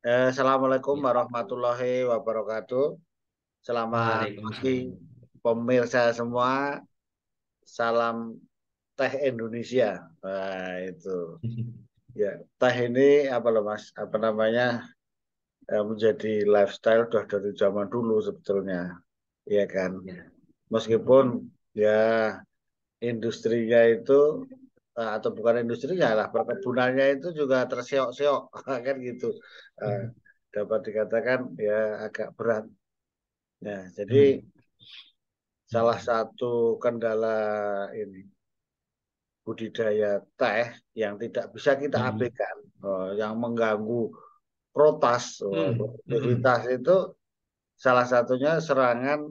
Assalamualaikum Ya. warahmatullahi wabarakatuh. Selamat pagi Waalaikumsalam. pemirsa semua. Salam teh Indonesia. Nah, itu. Ya, teh ini apa loh Mas? Apa namanya? Menjadi lifestyle udah dari zaman dulu sebetulnya. Iya kan? Ya. Meskipun ya industrinya itu atau bukan industrinya lah, perkebunannya itu juga terseok-seok kan gitu. Eh, Dapat dikatakan ya agak berat. Nah, jadi salah satu kendala ini budidaya teh yang tidak bisa kita abaikan, yang mengganggu produktivitas itu salah satunya serangan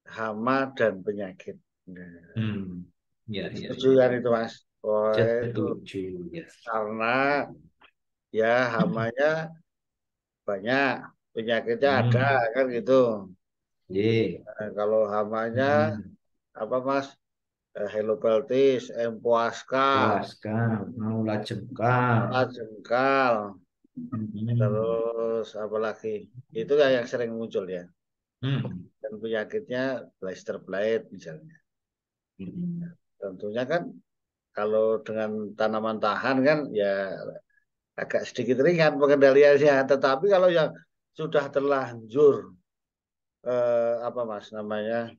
hama dan penyakit. Nah, Ya, ya, setuju ya. kan itu Mas? Oh, itu Setuju, ya. karena ya hamanya banyak, penyakitnya ada Hmm. kan gitu. Ye. Nah, kalau hamanya Hmm. apa Mas? Helopeltis, empuaska, Puaskan, mula jengkal. jengkal, Hmm. terus apa lagi? Itu ya yang sering muncul ya. Hmm. Dan penyakitnya blister blight misalnya. Hmm. Tentunya kan kalau dengan tanaman tahan kan ya agak sedikit ringan pengendaliannya. Tetapi kalau yang sudah terlanjur apa Mas namanya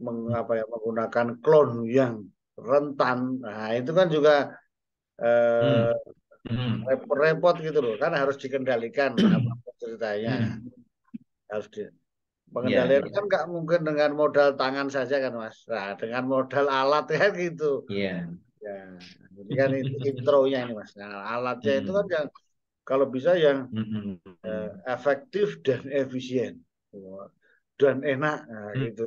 menggunakan klon yang rentan, nah itu kan juga Hmm. eh, Hmm. repot-repot gitu loh. Kan harus dikendalikan apa ceritanya. Hmm. Harus Ya, pengendalian kan ya, nggak mungkin dengan modal tangan saja kan Mas. Nah, dengan modal alat kan gitu. ya. Ya, ini kan itu intronya ini Mas. Nah, alatnya itu kan Hmm. yang kalau bisa yang Hmm. efektif dan efisien. Dan enak nah, Hmm. gitu.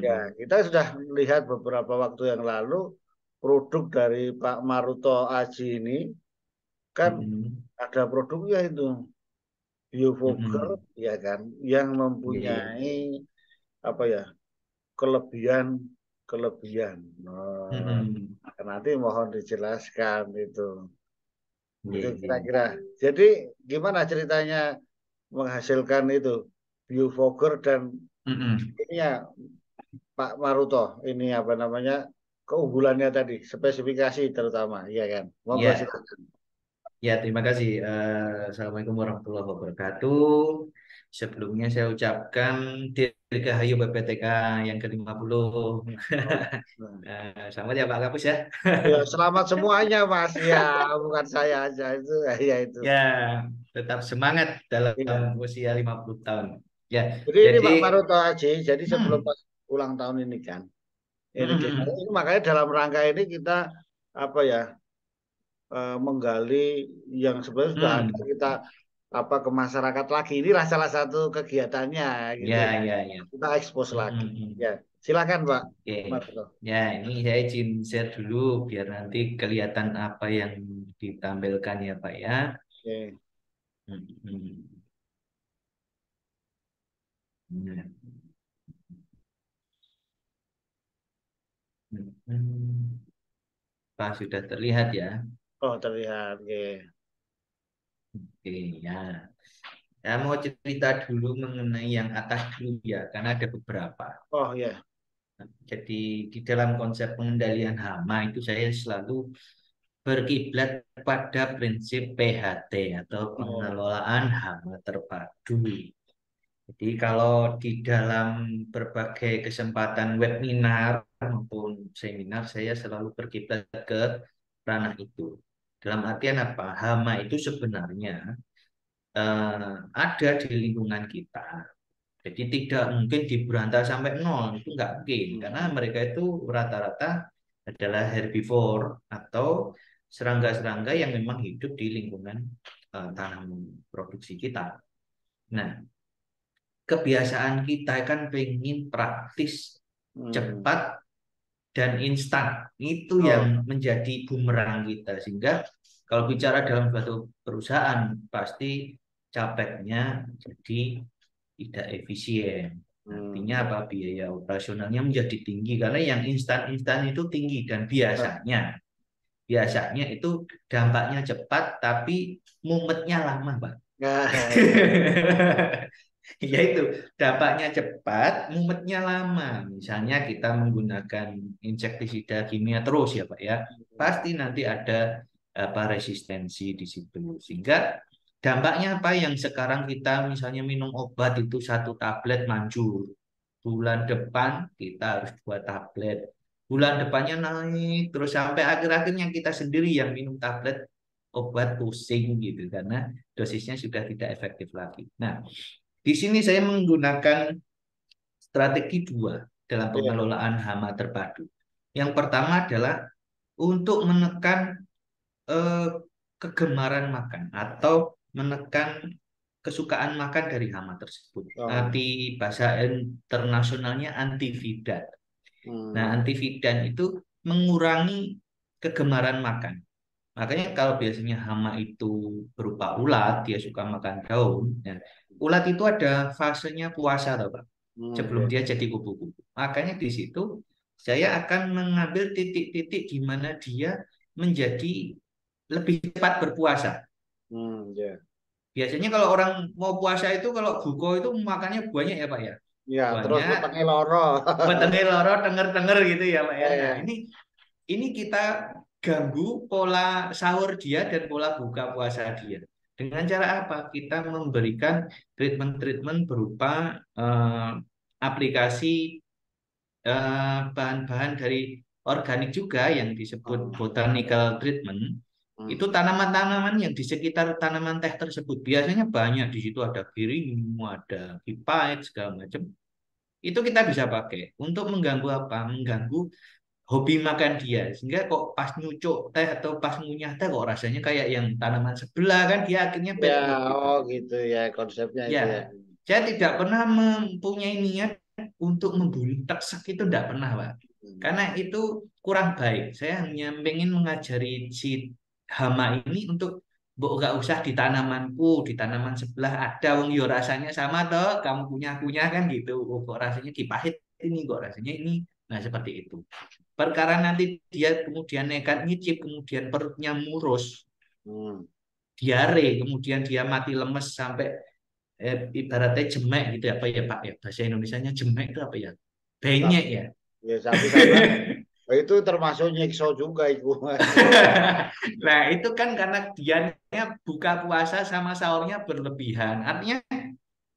Ya, Hmm. kita sudah melihat beberapa waktu yang lalu produk dari Pak Maruto Aji ini kan Hmm. ada produknya itu Biofoger Hmm. ya kan yang Ye. mempunyai apa ya kelebihan kelebihan. Nah, Hmm. nanti mohon dijelaskan itu Ye. Ye. kira-kira. Jadi gimana ceritanya menghasilkan itu biofoger dan Hmm. ini ya Pak Maruto ini apa namanya keunggulannya tadi spesifikasi terutama ya kan. Monggo Ya. silakan. Ya, terima kasih. Assalamualaikum warahmatullahi wabarakatuh. Sebelumnya saya ucapkan Dirgahayu BPTK yang ke-50. Oh, nah. Selamat ya Pak Kapus ya. Ya, selamat semuanya Mas. Ya, bukan saya aja itu ya itu. Ya, tetap semangat dalam Iya. usia 50 tahun. Ya, Jadi ini jadi Pak Maruto Aji, jadi sebelum hmm, pas ulang tahun ini kan, hmm, ini, hmm, ini makanya dalam rangka ini kita apa ya menggali yang sebenarnya sudah ada hmm. kita apa ke masyarakat lagi. Inilah salah satu kegiatannya gitu. Ya, ya, ya. Kita ekspos Hmm, lagi. hmm, hmm. Ya, silakan Pak Oke. Maruto. Ya, ini saya izin share dulu biar nanti kelihatan apa yang ditampilkan ya Pak ya. Oke. Hmm. Nah, Pak sudah terlihat ya. Oh terlihat. Oke. Oke ya. Saya mau cerita dulu mengenai yang atas dulu ya, karena ada beberapa. Oh ya. Jadi di dalam konsep pengendalian hama itu saya selalu berkiblat pada prinsip PHT atau Oh. pengelolaan hama terpadu. Jadi kalau di dalam berbagai kesempatan webinar maupun seminar saya selalu berkiblat ke ranah itu. Dalam artian apa? Hama itu sebenarnya ada di lingkungan kita. Jadi tidak mungkin diberantas sampai nol, itu nggak mungkin. Karena Hmm. mereka itu rata-rata adalah herbivore atau serangga-serangga yang memang hidup di lingkungan tanam produksi kita. Nah, kebiasaan kita kan pengen praktis, Hmm. cepat, dan instan. Itu yang Oh. menjadi bumerang kita. Sehingga kalau bicara dalam suatu perusahaan, pasti capeknya jadi tidak efisien. Artinya Hmm. apa? Biaya operasionalnya menjadi tinggi karena yang instan-instan itu tinggi dan biasanya biasanya itu dampaknya cepat tapi mumetnya lama, Pak. Nah, ya. Yaitu dampaknya cepat, mumetnya lama. Misalnya kita menggunakan insektisida kimia terus ya, Pak ya. Pasti nanti ada apa resistensi di situ. Sehingga dampaknya apa yang sekarang kita misalnya minum obat itu satu tablet manjur. Bulan depan kita harus 2 tablet. Bulan depannya naik terus sampai akhir-akhirnya kita sendiri yang minum tablet obat pusing gitu karena dosisnya sudah tidak efektif lagi. Nah, di sini saya menggunakan strategi dua dalam Iya. pengelolaan hama terpadu. Yang pertama adalah untuk menekan eh, kegemaran makan atau menekan kesukaan makan dari hama tersebut. Oh. Nanti bahasa internasionalnya antividan. Nah, Hmm. antividan itu mengurangi kegemaran makan. Makanya kalau biasanya hama itu berupa ulat, dia suka makan daun. Ya. Ulat itu ada fasenya puasa, tau Pak, sebelum Ya. dia jadi kupu-kupu. Makanya di situ saya akan mengambil titik-titik di mana dia menjadi lebih cepat berpuasa. Ya. Biasanya kalau orang mau puasa itu kalau buko itu makannya banyak ya Pak ya. Ya, terus Banyak, petangnya loro. wetenge loro, denger-denger gitu ya Pak ya. Ya, Nah, ya. ini kita ganggu pola sahur dia dan pola buka puasa dia. Dengan cara apa? Kita memberikan treatment-treatment berupa aplikasi bahan-bahan dari organik juga yang disebut Hmm. botanical treatment. Itu Hmm. tanaman-tanaman yang di sekitar tanaman teh tersebut. Biasanya banyak di situ ada birimu, ada pipait, segala macam. Itu kita bisa pakai untuk mengganggu apa? Mengganggu hobi makan dia sehingga kok pas nyucuk teh atau pas ngunyah teh kok rasanya kayak yang tanaman sebelah kan dia akhirnya Ya, bad mood gitu oh gitu ya konsepnya ya. itu ya. Saya tidak pernah mempunyai niat untuk membunuh teksek itu tidak pernah Pak, Hmm. karena itu kurang baik. Saya hanya ingin mengajari si hama ini untuk mbok gak usah di tanamanku, di tanaman sebelah ada wong yo rasanya sama toh kamu punya kan gitu. Oh, kok rasanya dipahit ini kok rasanya ini. Nah, seperti itu. Perkara nanti dia kemudian nekat nyicip, kemudian perutnya murus, Hmm. diare, kemudian dia mati lemes sampai ibaratnya jemek gitu ya, apa ya Pak ya? Bahasa Indonesianya jemek itu apa ya? Benyek Tapi ya. ya tapi karena itu termasuk nyiksa juga itu Mas. Nah, itu kan karena dianya buka puasa sama sahurnya berlebihan. Artinya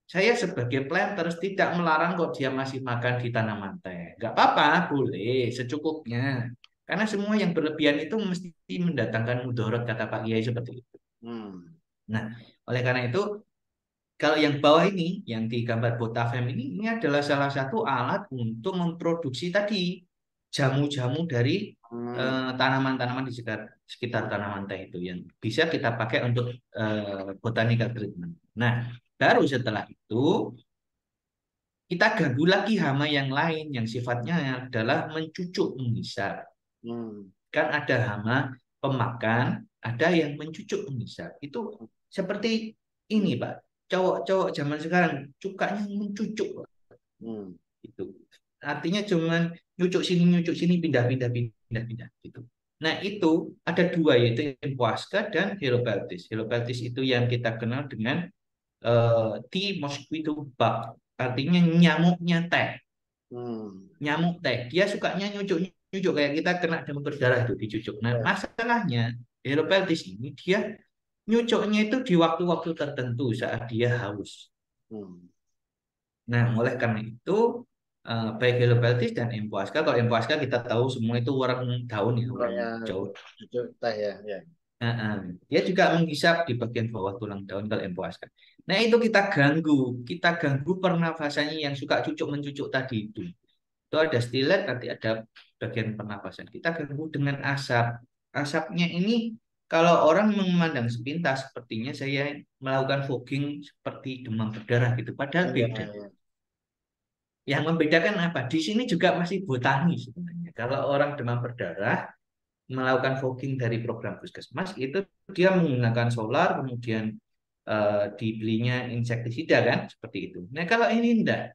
saya sebagai planters tidak melarang kok dia masih makan di tanaman teh. Nggak apa-apa, boleh secukupnya. Karena semua yang berlebihan itu mesti mendatangkan mudarat kata Pak Kiai seperti itu. Hmm. Nah, oleh karena itu kalau yang bawah ini, yang di gambar Botafem ini adalah salah satu alat untuk memproduksi tadi jamu-jamu dari Hmm. tanaman-tanaman di sekitar tanaman teh itu yang bisa kita pakai untuk botanical treatment. Nah, baru setelah itu kita ganggu lagi hama yang lain yang sifatnya adalah mencucuk menghisap. Hmm. Kan ada hama pemakan, ada yang mencucuk menghisap. Itu seperti ini, Pak. Cowok-cowok zaman sekarang sukanya mencucuk, Pak. Hmm. Itu. Artinya cuman nyucuk sini, pindah-pindah, pindah-pindah gitu. Nah, itu ada dua yaitu Empuasca dan Helopeltis. Helopeltis itu yang kita kenal dengan tea mosquito bug. Artinya nyamuknya teh. Hmm. Nyamuk teh. Dia sukanya nyucuk kayak kita kena demam berdarah itu dicucuk. Nah, Ya. masalahnya Helopeltis ini dia nyucuknya itu di waktu-waktu tertentu saat dia haus. Hmm. Nah, oleh karena itu baik Helopeltis dan Empuasca. Kalau Empuasca kita tahu semua itu orang daun ya, orang Pokoknya jauh. cucuk teh ya. Ya. Nah, dia juga menghisap di bagian bawah tulang daun kalau Empuasca. Nah, itu kita ganggu pernafasannya yang suka cucuk mencucuk tadi itu. Itu ada stilet, nanti ada bagian pernapasan. Kita ganggu dengan asap. Asapnya ini kalau orang memandang sepintas, sepertinya saya melakukan fogging seperti demam berdarah gitu. Padahal Iya, beda. iya. Yang membedakan apa? Di sini juga masih botani sebenarnya. Kalau orang demam berdarah melakukan fogging dari program puskesmas itu dia menggunakan solar, kemudian dibelinya insektisida kan, seperti itu. Nah kalau ini enggak.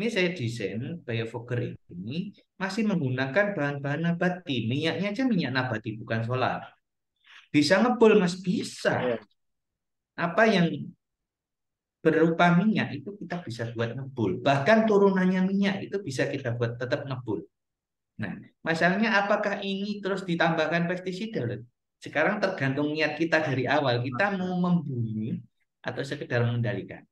Ini saya desain biofoger ini masih menggunakan bahan-bahan nabati. Minyaknya aja minyak nabati, bukan solar. Bisa ngebul, Mas? Bisa. Ya. Apa yang berupa minyak itu kita bisa buat ngebul. Bahkan turunannya minyak itu bisa kita buat tetap ngebul. Nah, masalahnya apakah ini terus ditambahkan pestisida? Sekarang tergantung niat kita dari awal. Kita mau membunuh atau sekedar mengendalikan.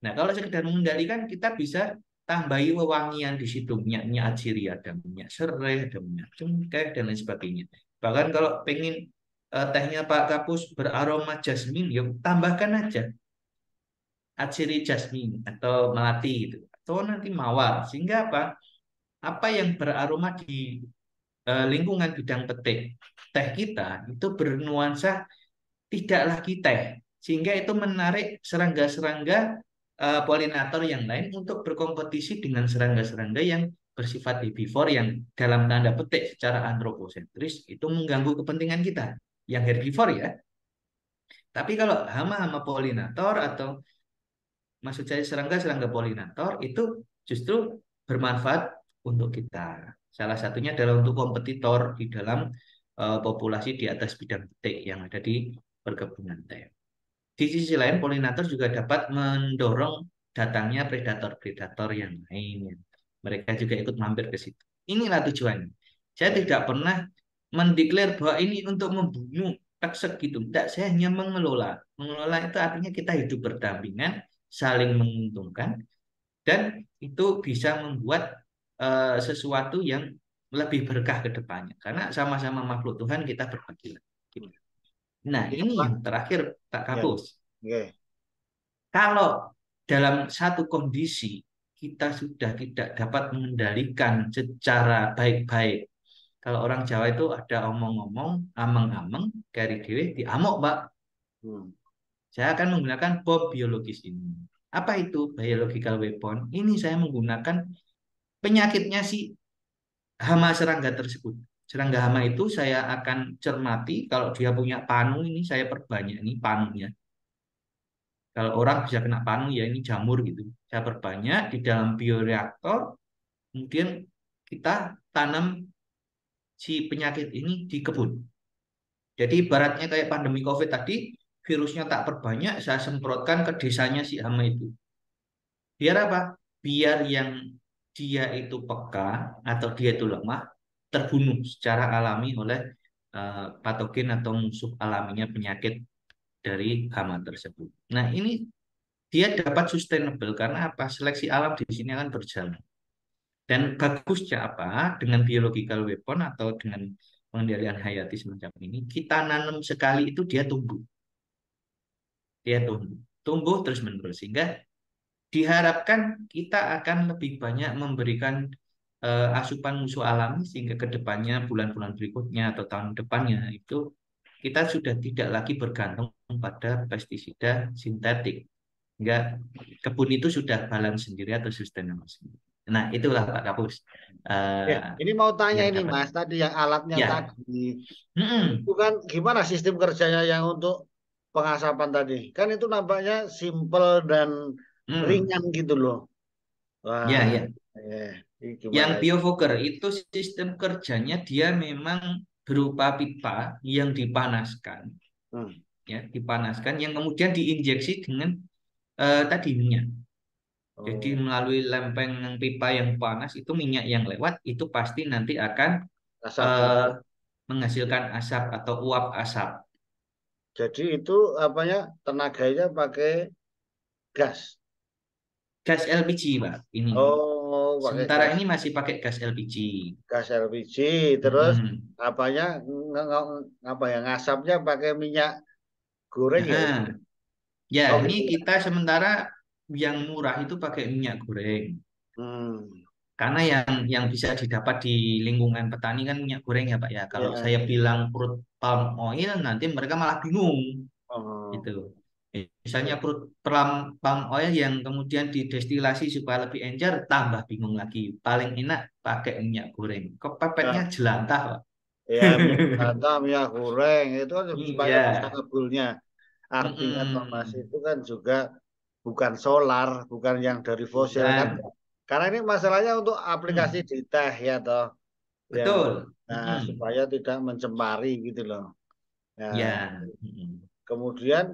Nah, kalau sekedar mengendalikan, kita bisa tambahi wewangian di situ. Minyak atsiri, ada minyak serai, ada minyak cengkeh, dan lain sebagainya. Bahkan kalau pengen tehnya Pak Kapus beraroma jasmin, yuk tambahkan aja atsiri jasmin atau melati gitu. Atau nanti mawar. Sehingga apa? Apa yang beraroma di lingkungan bidang petik teh kita itu bernuansa tidak lagi teh, sehingga itu menarik serangga-serangga polinator yang lain untuk berkompetisi dengan serangga-serangga yang bersifat herbivore yang dalam tanda petik secara antroposentris itu mengganggu kepentingan kita yang herbivore ya. Tapi kalau hama-hama polinator atau maksud saya serangga-serangga polinator itu justru bermanfaat untuk kita. Salah satunya adalah untuk kompetitor di dalam populasi di atas bidang petik yang ada di perkebunan teh. Di sisi lain, polinator juga dapat mendorong datangnya predator-predator yang lain. Mereka juga ikut mampir ke situ. Inilah tujuannya. Saya tidak pernah mendeklar bahwa ini untuk membunuh taksek gitu. Tidak, saya hanya mengelola. Mengelola itu artinya kita hidup berdampingan, saling menguntungkan, dan itu bisa membuat sesuatu yang lebih berkah ke depannya. Karena sama-sama makhluk Tuhan kita berbagi. Nah, Iya, ini Pak. yang terakhir, Pak Ya. Kapus. Oke. Kalau dalam satu kondisi kita sudah tidak dapat mengendalikan secara baik-baik. Kalau orang Jawa itu ada omong-omong, ameng-ameng, kari dewe, diamuk, Pak. Hmm. Saya akan menggunakan bom biologis ini. Apa itu biological weapon? Ini saya menggunakan penyakitnya si hama serangga tersebut. Serangga hama itu saya akan cermati, kalau dia punya panu ini saya perbanyak ini panunya. Kalau orang bisa kena panu ya ini jamur gitu. Saya perbanyak di dalam bioreaktor, kemudian kita tanam si penyakit ini di kebun. Jadi ibaratnya kayak pandemi COVID tadi, virusnya tak perbanyak, saya semprotkan ke desanya si hama itu. Biar apa? Biar yang dia itu peka atau dia itu lemah, terbunuh secara alami oleh patogen atau musuh alaminya penyakit dari hama tersebut. Nah, ini dia dapat sustainable karena apa? Seleksi alam di sini akan berjalan. Dan bagusnya apa? Dengan biological weapon atau dengan pengendalian hayati semacam ini, kita nanam sekali itu dia tumbuh. Dia tumbuh. Tumbuh terus-menerus. Sehingga diharapkan kita akan lebih banyak memberikan asupan musuh alami sehingga ke depannya, bulan-bulan berikutnya atau tahun depannya itu kita sudah tidak lagi bergantung pada pestisida sintetik. Enggak, kebun itu sudah balance sendiri atau sustainable sendiri. Nah, itulah Pak Kapus Ini mau tanya yang ini dapat. Mas, tadi yang alatnya Ya, tadi mm-mm. itu kan gimana sistem kerjanya yang untuk pengasapan tadi? Kan itu nampaknya simple dan Mm. ringan gitu loh. Wah, Ya, ya. ini Yang gimana itu? biofoger itu sistem kerjanya dia memang berupa pipa yang dipanaskan, Hmm. ya, dipanaskan yang kemudian diinjeksi dengan tadi minyak. Jadi Oh, melalui lempeng pipa yang panas itu minyak yang lewat itu pasti nanti akan asapnya. eh, menghasilkan asap atau uap asap. Jadi itu apanya tenaganya pakai gas. Gas LPG, Pak. Ini. Oh, pakai Sementara gas ini masih pakai gas LPG. gas LPG. Terus Mm-mm. apanya apa ya ngasapnya pakai minyak goreng ya itu. Nah, ya, Oh ini gitu ya. kita sementara yang murah itu pakai minyak goreng. Hmm. Karena yang bisa didapat di lingkungan petani kan minyak goreng ya Pak ya. Kalau Ya. saya bilang crude palm oil nanti mereka malah bingung Oh. gitu. Misalnya crude palm oil yang kemudian didestilasi supaya lebih encer, tambah bingung lagi. Paling enak pakai minyak goreng. Kepepetnya Ya, jelantah Pak. ya minyak tanah, minyak goreng itu kan supaya bisa Iya. ngebulnya. Artinya Thomas Mm-mm. itu kan juga bukan solar, bukan yang dari fosil kan. Bukan. Karena ini masalahnya untuk aplikasi Hmm, di teh ya toh, yang betul. nah, Hmm, supaya tidak mencemari gitu loh. Nah, ya. Hmm, kemudian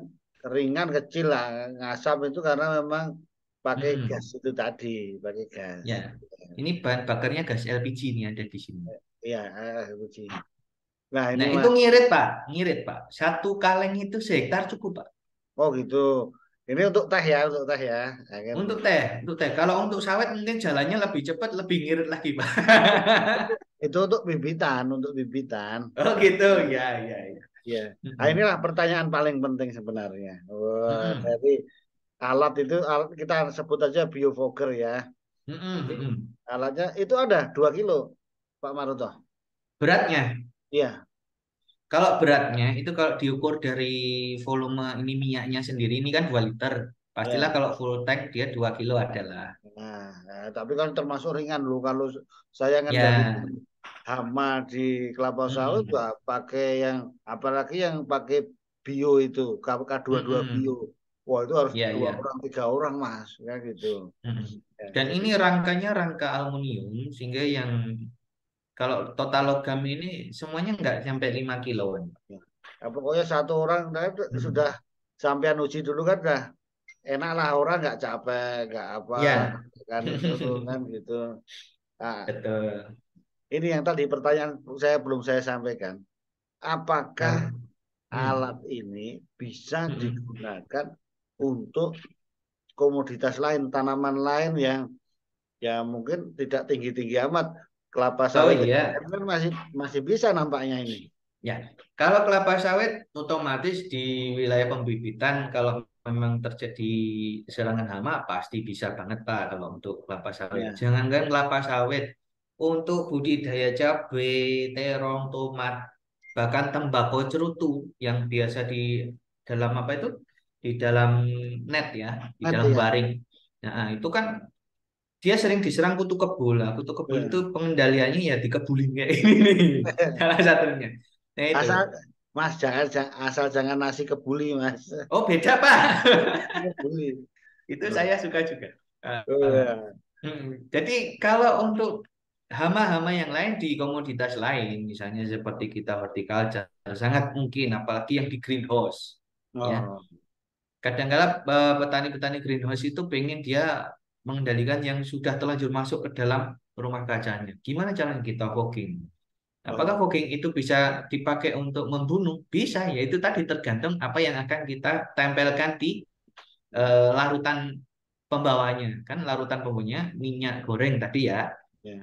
ringan kecil lah ngasap itu karena memang pakai gas hmm, itu tadi, pakai gas. ya. Ini bahan bakarnya gas LPG nih ada di sini. Iya, uji. Nah ini Nah, itu mas, ngirit, Pak. Ngirit, Pak. Satu kaleng itu sehektar cukup, Pak. oh gitu. Ini untuk teh ya, untuk teh ya. Nah, kan. Untuk teh, untuk teh. Kalau untuk sawit mungkin jalannya lebih cepat, lebih ngirit lagi, Pak. Itu untuk bibitan, untuk bibitan. Oh gitu, ya, ya, ya. Ya. Nah Mm-mm. inilah pertanyaan paling penting sebenarnya. Wah, Mm-mm. dari alat itu, alat kita sebut aja biofogger ya. Mm-mm. Jadi Mm-mm. alatnya itu ada 2 kilo, Pak Maroto. Beratnya, Iya. kalau beratnya itu kalau diukur dari volume ini minyaknya sendiri ini kan 2 liter. Pastilah Ya. kalau full tank dia 2 kilo adalah. Tapi kan termasuk ringan loh kalau saya ngendalikan Ya, hama di kelapa sawit mm-mm. wah pakai yang apalagi yang pakai bio itu K22 bio. Mm-mm. Wah itu harus Ya, dua ya. orang tiga orang mas kan gitu. Mm-mm. Ya, Dan jadi ini rangkanya rangka aluminium sehingga yang kalau total logam ini semuanya nggak sampai 5 kiloan. ya. Nah, pokoknya satu orang sudah Mm-mm. sampean uji dulu kan dah enak lah orang nggak capek nggak apa Ya, kan itu kan gitu. Nah, betul. ini yang tadi pertanyaan saya belum saya sampaikan. Apakah Apa? alat Hmm. ini bisa Mm-mm. digunakan untuk komoditas lain, tanaman lain yang ya mungkin tidak tinggi-tinggi amat. Kelapa Oh sawit iya, kan masih masih bisa nampaknya ini. ya. Kalau kelapa sawit otomatis di wilayah pembibitan kalau memang terjadi serangan hama pasti bisa banget Pak kalau untuk kelapa sawit. Ya, Jangankan kelapa sawit, untuk budidaya cabai, terong, tomat, bahkan tembakau cerutu yang biasa di dalam apa itu? Di dalam net ya, di nanti dalam ya. waring. Nah, itu kan dia sering diserang kutu kebul. Nah, kutu kebul itu Ya. pengendaliannya ya dikebulin kayak ini nih. Salah satunya. Nah itu. Asal Mas asal jangan nasi kebuli Mas. Oh beda Pak. Kebuli. Itu Oh, saya suka juga. oh, ya. Jadi kalau untuk hama-hama yang lain di komoditas lain, misalnya seperti kita horticulture, sangat mungkin apalagi yang di greenhouse. Ya, Oh, kadang-kala petani-petani greenhouse itu pengen dia mengendalikan yang sudah terlanjur masuk ke dalam rumah kacanya. Gimana caranya kita fogging? Apakah oh, fogging itu bisa dipakai untuk membunuh? Bisa, yaitu tadi tergantung apa yang akan kita tempelkan di larutan pembawanya. Kan larutan pembawanya minyak goreng tadi ya. ya.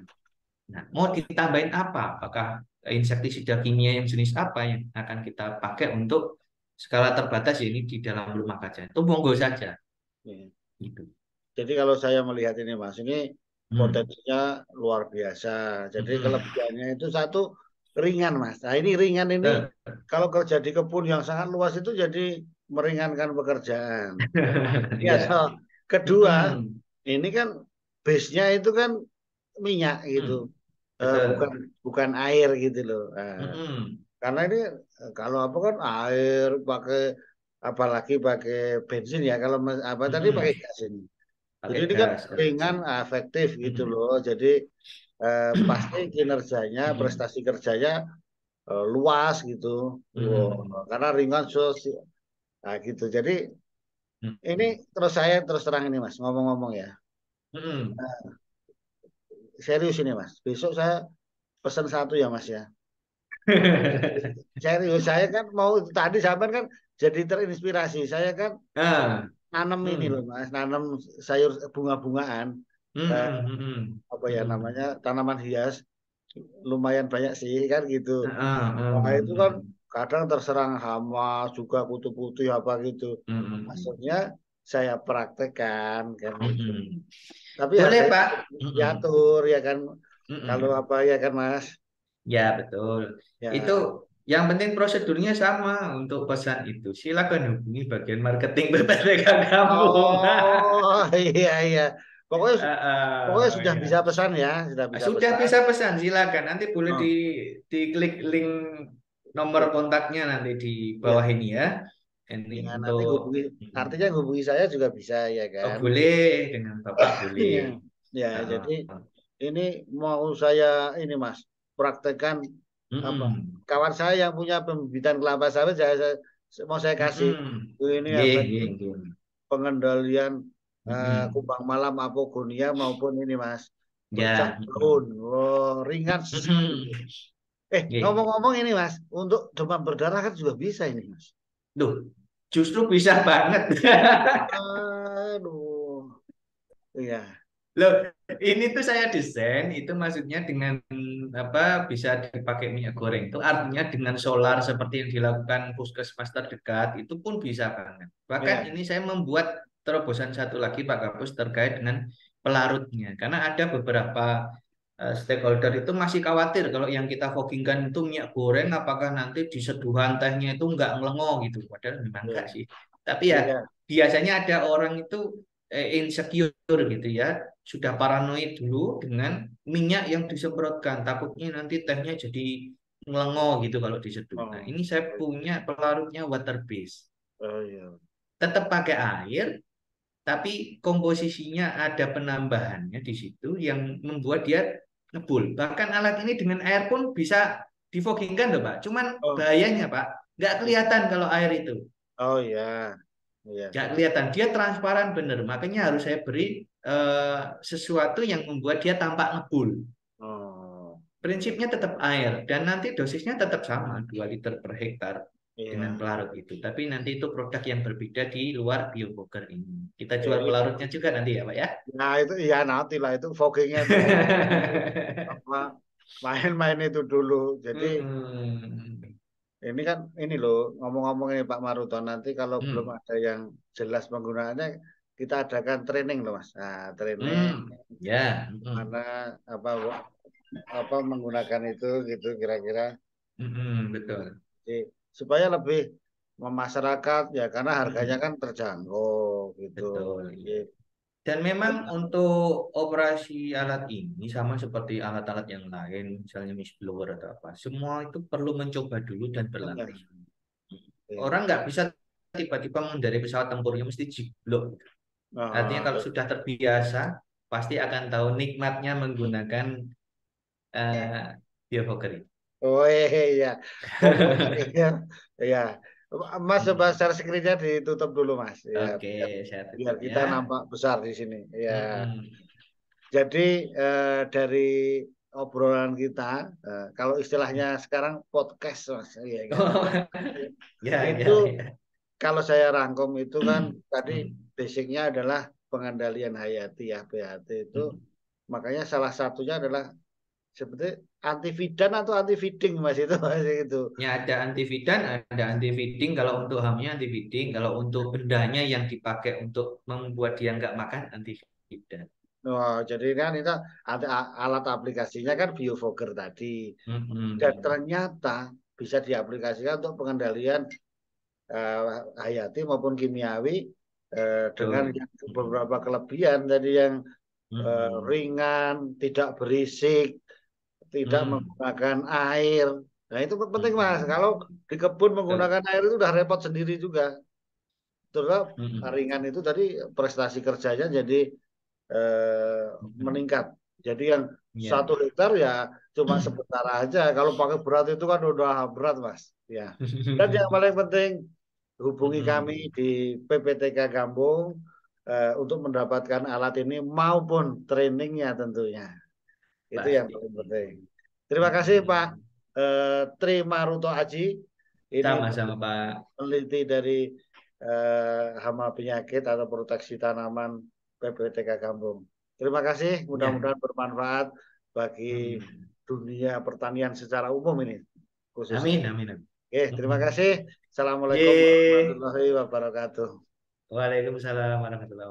Nah, mau ditambahin apa? Apakah insektisida kimia yang jenis apa yang akan kita pakai untuk skala terbatas ya ini di dalam rumah kaca? Itu monggo saja. Ya. Gitu. Jadi kalau saya melihat ini Mas, ini Hmm. potensinya luar biasa. Jadi Hmm. kelebihannya itu satu ringan Mas. Nah ini ringan ini Betul. kalau kerja di kebun yang sangat luas itu jadi meringankan pekerjaan. Ya, so. Iya. Kedua, Hmm. ini kan base-nya itu kan minyak gitu. Hmm. Bukan Betul. bukan air gitu loh. Nah, Hmm. karena ini kalau apa kan air pakai apalagi pakai bensin ya kalau apa tadi pakai Hmm. gas ini. Jadi Pakai ini kan gas LPG. ringan, efektif gitu Hmm. loh. Jadi pasti kinerjanya, Hmm. prestasi kerjanya luas gitu. Hmm. Wow. Karena ringan nah, gitu. Jadi ini Hmm. terus saya terus terang ini Mas, ngomong-ngomong ya. Hmm. Serius ini Mas. Besok saya pesan satu ya Mas ya. Serius saya kan mau tadi sampean kan jadi terinspirasi. Saya kan Ah. nanam ini loh Hmm. Mas, nanam sayur bunga-bungaan. Eh, Hmm. Hmm. apa ya Hmm. namanya tanaman hias lumayan banyak sih kan gitu. Ah. Ah. Wah itu kan Hmm. kadang terserang hama juga kutu putih apa gitu. Hmm. Maksudnya saya praktekkan kan gitu. Hmm. Tapi Boleh harganya Pak. Hmm. diatur ya kan. Kalau Hmm. apa ya kan Mas. Ya betul. Itu Ya. yang penting prosedurnya sama untuk pesan itu. Silakan hubungi bagian marketing PPTK kampung. Oh iya iya. Pokoknya pokoknya sudah Ya. bisa pesan ya, sudah bisa Sudah pesan. bisa pesan, silakan. Nanti boleh Oh, diklik link nomor ya, kontaknya nanti di bawah ya, ini ya. Ini ya nanti untuk hubungi artinya hubungi saya juga bisa ya oh, kan. boleh dengan Bapak boleh. Iya. Ya, jadi ini mau saya ini Mas praktekkan apa? Mm-mm. Kawan saya yang punya pembibitan kelapa sawit mau saya kasih Mm-mm. ini Nggih, efek nggih, nggih. pengendalian Mm-mm. kumbang malam apogonia maupun ini Mas bercak Ya. daun. Mm-mm. Oh, ringan. Gitu. Mm-mm. Nggih. Ngomong-ngomong ini Mas, untuk demam berdarah kan juga bisa ini Mas. Duh, justru bisa banget. Aduh, iya. Loh, ini tuh saya desain itu maksudnya dengan apa bisa dipakai minyak goreng itu artinya dengan solar seperti yang dilakukan puskesmas terdekat itu pun bisa banget. Bahkan Iya. ini saya membuat terobosan satu lagi Pak Kapus terkait dengan pelarutnya karena ada beberapa stakeholder itu masih khawatir kalau yang kita foggingkan itu minyak goreng apakah nanti di seduhan tehnya itu nggak ngelengo gitu. Padahal memang enggak Iya. sih. Tapi ya Iya. biasanya ada orang itu insecure gitu ya sudah paranoid dulu dengan minyak yang disemprotkan. Takutnya nanti tehnya jadi ngelengo gitu kalau diseduh. Nah, Oh. ini saya punya pelarutnya water base. Oh iya. Tetap pakai air, tapi komposisinya ada penambahannya di situ yang membuat dia ngebul. Bahkan alat ini dengan air pun bisa difoggingkan loh Pak. Cuman Oh. bahayanya Pak, nggak kelihatan kalau air itu. Oh iya. Iya. Nggak kelihatan, dia transparan bener. Makanya harus saya beri sesuatu yang membuat dia tampak ngebul. Oh. Prinsipnya tetap air dan nanti dosisnya tetap sama 2 liter per hektar dengan Iya. pelarut itu. Tapi nanti itu produk yang berbeda di luar bioboker ini. Kita jual Oke. pelarutnya juga nanti ya Pak ya. Nah itu iya nanti lah itu foggingnya itu kan apa main-main itu dulu. Jadi Mm-mm. ini kan ini loh ngomong-ngomong ini Pak Maruto nanti kalau belum Hmm. ada yang jelas penggunaannya kita adakan training loh Mas. Nah training Hmm. Ya. mana Mm-mm. apa menggunakan itu gitu kira-kira. Mm-mm. Betul. Jadi, supaya lebih memasyarakat ya karena harganya Mm-mm. kan terjangkau gitu. Betul. Jadi, Ya. Dan memang untuk operasi alat ini sama seperti alat-alat yang lain, misalnya whistleblower atau apa, semua itu perlu mencoba dulu dan berlatih. iya. Orang nggak bisa tiba-tiba mengendarai pesawat tempurnya mesti jiblok. Artinya Oh, kalau sudah terbiasa, pasti akan tahu nikmatnya menggunakan uh, biofokker itu. oh iya, pokoknya iya, iya. Mas coba Hmm. share screen-nya ditutup dulu Mas, ya Oke, saya biar tutup kita ya. nampak besar di sini. Ya, Mm-mm. jadi dari obrolan kita, kalau istilahnya sekarang podcast Mas, iya kan. Ya, Itu ya, ya. kalau saya rangkum itu kan tadi Hmm. basicnya adalah pengendalian hayati ya BHT itu, Hmm. makanya salah satunya adalah seperti anti feedan atau anti feeding Mas itu Mas itu. Ya ada anti feedan, ada anti feeding. Kalau untuk hamnya anti feeding, kalau untuk bendanya yang dipakai untuk membuat dia nggak makan anti feedan. Oh, jadi kan itu ada alat aplikasinya kan biofogger tadi. Dan Mm-mm. ternyata bisa diaplikasikan untuk pengendalian eh, hayati maupun kimiawi dengan Betul. yang Mm-mm. beberapa kelebihan tadi yang Mm-mm. ringan, tidak berisik, tidak Mm. menggunakan air. Nah, itu penting Mas. Kalau Mm-mm. di kebun Betul. menggunakan air itu udah repot sendiri juga. Terus Mm-mm. ringan itu tadi prestasi kerjanya jadi eh, Mm-mm. meningkat. Jadi yang Ya. 1 hektar ya cuma sebentar aja. Kalau pakai berat itu kan udah berat, Mas. Ya. Dan yang paling penting hubungi kami Mm-mm. di PPTK Gambung untuk mendapatkan alat ini maupun trainingnya tentunya. Itu yang Pasti. paling penting. Terima kasih Pak Mm-mm. Tri Maruto Aji. Ini Sama-sama Pak. peneliti dari hama penyakit atau proteksi tanaman PPTK Kampung. Terima kasih, Ya. mudah-mudahan bermanfaat bagi Mm-mm. dunia pertanian secara umum ini khususnya. Amin, amin, amin. Oke, terima Mm-mm. kasih. Assalamualaikum Ye. warahmatullahi wabarakatuh. Waalaikumsalam warahmatullahi wabarakatuh.